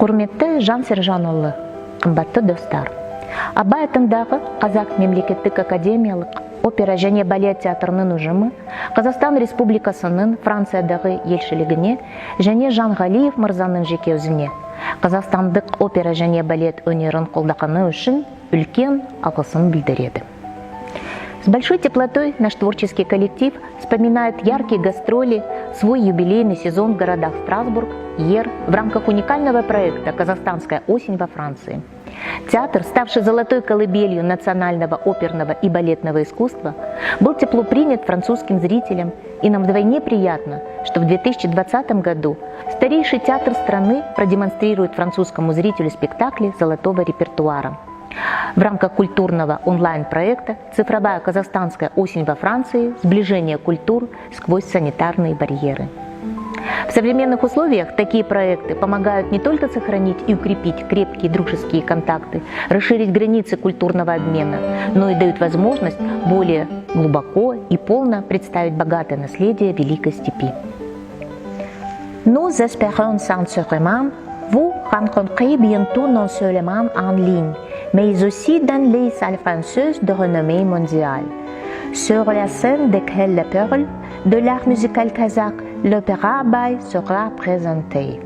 Құрметті Жан Сержанұлы, қымбатты достар. Абай атындағы Қазақ мемлекеттік академиялық опера және балет театрының ұжымы Қазақстан Республикасының Франциядағы елшілігіне және Жанғалиев мырзаның жеке өзіне қазақстандық опера және балет өнерін қолдағаны үшін үлкен алғысын білдіреді. С большой теплотой наш творческий коллектив вспоминает яркие гастроли, свой юбилейный сезон в городах Страсбург, Йер в рамках уникального проекта «Казахстанская осень» во Франции. Театр, ставший золотой колыбелью национального оперного и балетного искусства, был тепло принят французским зрителям, и нам вдвойне приятно, что в 2020 году старейший театр страны продемонстрирует французскому зрителю спектакли золотого репертуара. В рамках культурного онлайн-проекта «Цифровая казахстанская осень во Франции. Сближение культур сквозь санитарные барьеры». В современных условиях такие проекты помогают не только сохранить и укрепить крепкие дружеские контакты, расширить границы культурного обмена, но и дают возможность более глубоко и полно представить богатое наследие Великой Степи. Nous espérons sincèrement vous rencontrer bientôt non seulement en ligne, mais aussi dans les salles françaises de renommée mondiale. Sur la scène desquelles la perle de l'art musical kazakh, l'opéra Abay sera présenté.